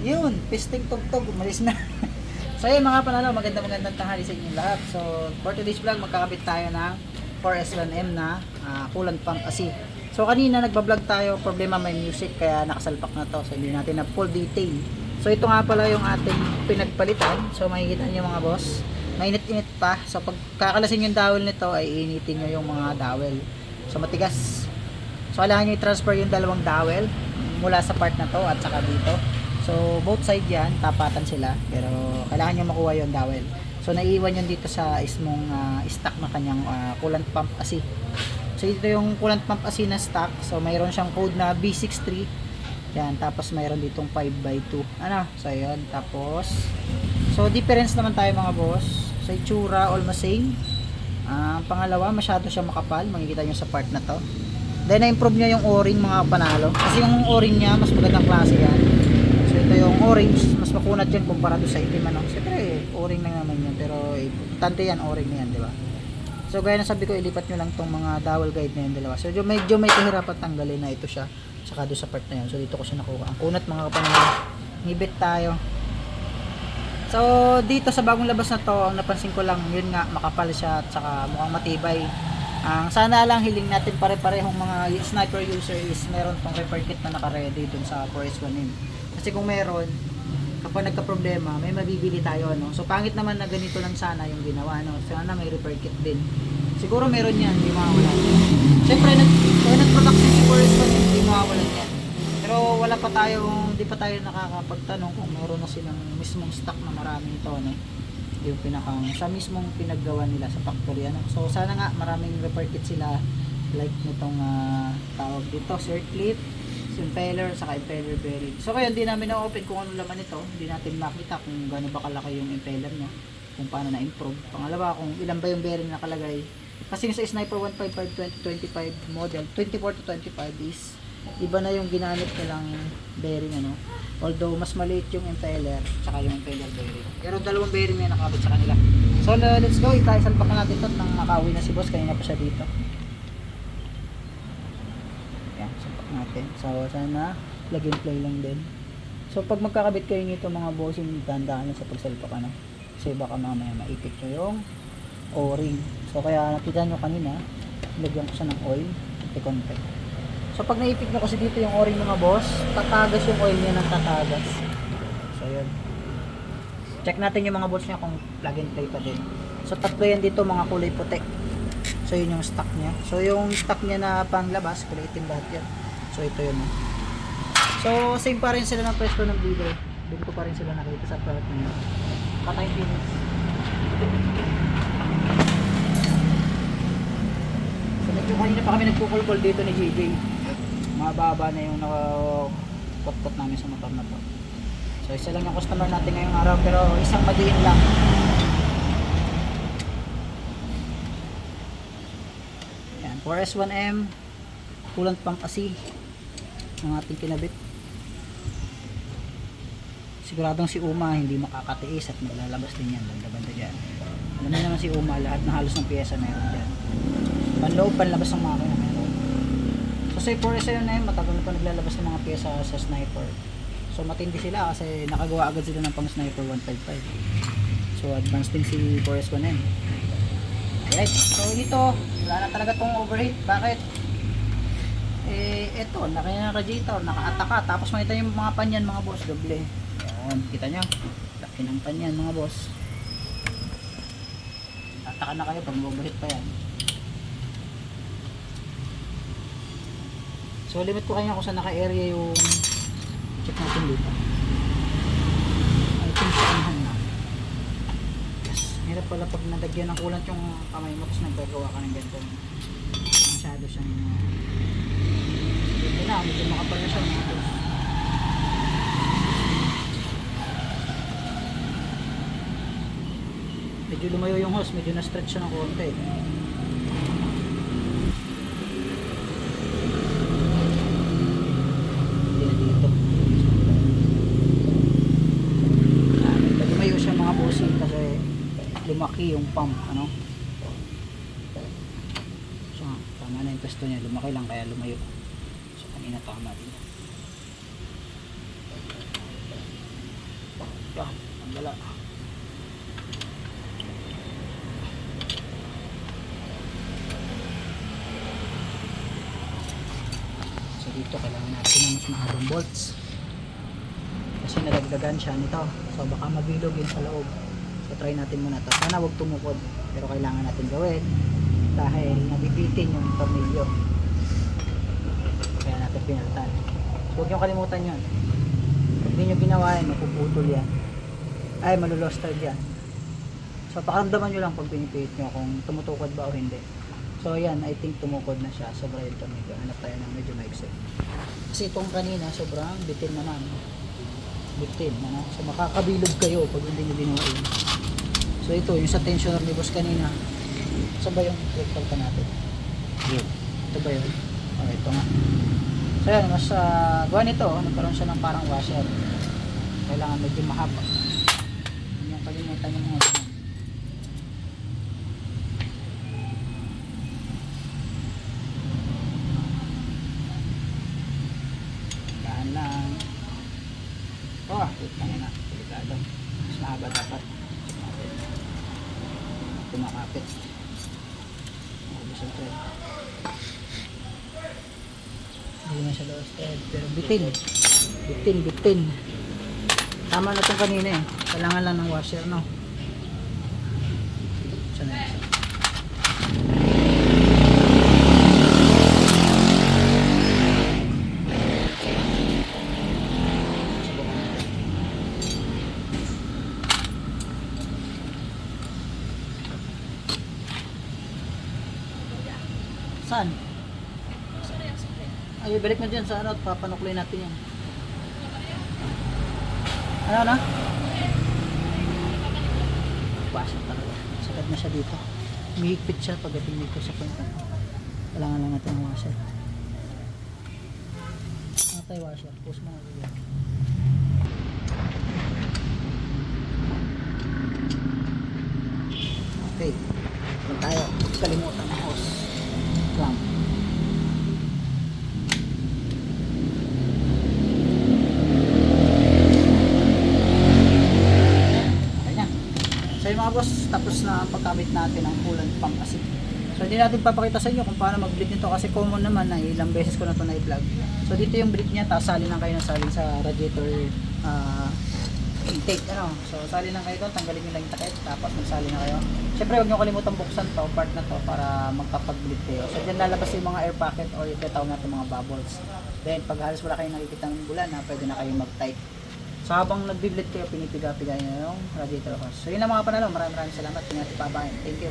Yun, pisting tugtog, umalis na. So yun mga panalo, magandang tanghali sa inyong lahat. So for today's vlog, magkakabit tayo ng 4S1M na coolant pump AC. So kanina nagbablog tayo, problema may music kaya nakasalpak na to. So hindi natin na full detail. So ito nga pala yung ating pinagpalitan. So makikita niyo mga boss, mainit-init pa. So pag kakalasin yung dowel nito ay initin nyo yung mga dowel. So matigas. So kailangan nyo i-transfer yung dalawang dowel mula sa part na to at saka dito. So both side yan, tapatan sila. Pero kailangan nyo makuha yung dowel. So naiiwan yun dito sa ismong stock na kanyang coolant pump AC. So ito yung coolant pump AC na stock. So mayroon siyang code na B63. Yan, tapos mayroon ditong 5x2. Ano? So yun, tapos so difference naman tayo mga boss. Sa itsura, almost same. Pangalawa, masyado siya makapal. Makikita nyo sa part na to. Then na-improve niya yung o-ring mga panalo. Kasi yung o-ring niya, mas magandang klase yan. So ito yung orange, mas makunat yan kumpara doon sa itim ano. Siyempre, o-ring lang naman yan. Pero importante yan, o-ring na yan, di ba? So gaya na sabi ko, ilipat nyo lang tong mga dowel guide na yan, dalawa. So medyo may kahirapan tanggalin na ito siya. Saka doon sa part na yan. So dito ko siya nakuha. Ang kunat mga panalo. Ngibit tayo. So dito sa bagong labas na to, ang napansin ko lang, yun nga, makapal siya at saka mukhang matibay. Sana lang hiling natin pare-parehong mga sniper user is meron tong repair kit na naka-ready dun sa 4S1M. Kasi kung meron, kapag nagka-problema, may mabibili tayo ano. So pangit naman na ganito lang sana yung ginawa no. Sana may repair kit din. Siguro meron yan, hindi mawawala. Siyempre nag-production si 4S1M, hindi mawawala yan. Pero wala pa tayo, hindi pa tayo nakakapagtanong kung meron na silang mismong stock na maraming ito no. Yung pinakang sa mismong pinaggawa nila sa factory ano. So sana nga maraming repair kit sila like nitong tawag dito circlip, impeller, saka impeller bearing. So kaya hindi namin na-open kung ano laman ito, hindi natin makita kung gaano ba kalaki yung impeller niya, kung paano na-improve. Pangalawa, kung ilan ba yung bearing nakalagay. Kasi sa Sniper 155 2025 model 24 to 25 is iba na yung ginamit nilang bearing ano. Although mas maliit yung impeller tsaka yung impeller bearing. Pero dalawang bearing na nakabit sa kanila. So let's go, itasalpak na natin ito nang makauwi na si boss, kanina pa siya dito. Yan, salpak natin. So sana plug and play lang din. So pag magkakabit kayo nito mga boss, yung tandaan lang sa pagsalpak ano. Kasi baka mamaya maipit nyo yung o-ring. So kaya nakita nyo kanina, lagyan ko siya ng oil, konti. So pag naipit nyo kasi dito yung o-ring mga boss, tatagas yung oil niya ng tatagas. So yun. Check natin yung mga bolts niya kung plug and play pa din. So tatlo yan dito mga kulay puti. So yun yung stock niya. So yung stock niya na panglabas, kulay itim lahat yan. So ito yun. So same pa rin sila ng presyo ng video. Doon ko pa rin sila nakita sa part na yun. Patay finish. So medyo kanina pa kami nagkukulkol dito ni JJ. Mababa na yung nakakot-kot namin sa motor na to. So isa lang yung customer natin ngayong araw, pero isang madiin lang. Yan, 4S1M coolant pump AC ang ating kinabit. Siguradong si Uma hindi makakatiis at maglalabas din yan banda-banda dyan. Alam mo naman si Uma, lahat na halos ng pyesa meron dyan. Panloob, panlabas ng makina meron. So sa 4S1M, matagal na pa naglalabas ng mga pyesa sa sniper. So matindi sila kasi nakagawa agad sila ng pang sniper 155. So advanced din si 4S1M. Alright, so dito wala na talaga tong overheat. Bakit? Eto, laki na radiator, naka-ataka. Tapos makita yung mga panyan mga boss, doble. Ayan, kita nyo, laki ng panyan mga boss. Ataka na kayo pag overheat pa yan. So limit ko kanya kung saan naka-area yung check natin dito. I think sa anahan na. Yes, hirap pala pag nadagyan ng kulant yung kamay mo tapos naggagawa ka ng ganito. Masyado siyang dito na, medyo makapal na siya mga boss. Medyo lumayo yung hose, medyo na-stretch siya ng konti. Kasi lumaki yung pump ano. So tama na yung pwesto niya, lumaki lang kaya lumayo. So kanina tama din. pa. Ang gala. So dito kailangan natin ng mas mahabang bolts. Kasi nalagdagan siya nito. So baka mabilog yun sa loob. So try natin muna ito. Sana huwag tumukod. Pero kailangan natin gawin. Dahil nabibitin yung tornilyo. Kaya natin pinalitan. So huwag nyo kalimutan yun. Pag di nyo ginawa yan, mapuputol yan. Ay, maluloster dyan. So pakaramdaman nyo lang pag pinipihit nyo kung tumutukod ba o hindi. So yan, I think tumukod na siya. Sobra yung tornilyo. Hanap tayo ng medyo maiksi. Kasi itong kanina, sobrang bitin naman. Bitin. Ano? So makakabilog kayo pag hindi nyo ginawa yun. So ito, yung sa tensioner ni boss kanina. Saan ba yung rectal pa natin? Yun. Ito ba yun? Oh, ito nga. So yan, mas gawa nito, nagkaroon siya ng parang washer. Kailangan medyo mahaba. Yun yung kalimutan yung mga ganyan. Daan lang. Oh, wait lang na. Delikado. Mas mahaba dapat. Check natin. Kumakapit. Ubus ang thread. Hindi na siya lost thread. Pero bitin. Bitin. Tama na itong kanina eh. Kailangan lang ng washer, no? Saan na isa? Saan? Ay, balik na dyan sa ano at papanuklay natin yan. Ano na? Pasok talaga. Sakit na siya dito. Umihigpit siya pagdating dito sa point na. Kailangan lang natin ng washer. Ano tayo washer? Post mo nga. Okay. Doon tayo. Kalimutan ng hose. Clamp. So yung mga boss, tapos na ang pagkabit natin ng coolant pump kasi. So hindi natin papakita sa inyo kung paano mag-bleed nito kasi common naman na ilang beses ko na ito na-vlog. So dito yung bleed niya, tapos salin lang kayo ng salin sa radiator intake. Ano? So salin lang kayo doon, tanggalin nyo lang yung takip, tapos magsalin na kayo. Siyempre huwag nyo kalimutan buksan to, part na to para magkapag-bleed kayo. So dyan lalabas yung mga air pocket or yung tinatawag natin mga bubbles. Then pag halos wala kayong nakikita ng bulan, pwede na kayong mag-tight. So habang nagbi-bleed kayo, pinipiga-piga nyo yung radiator hose. So yun lang mga panalo, maraming salamat. Tingnan natin pabayan. Thank you.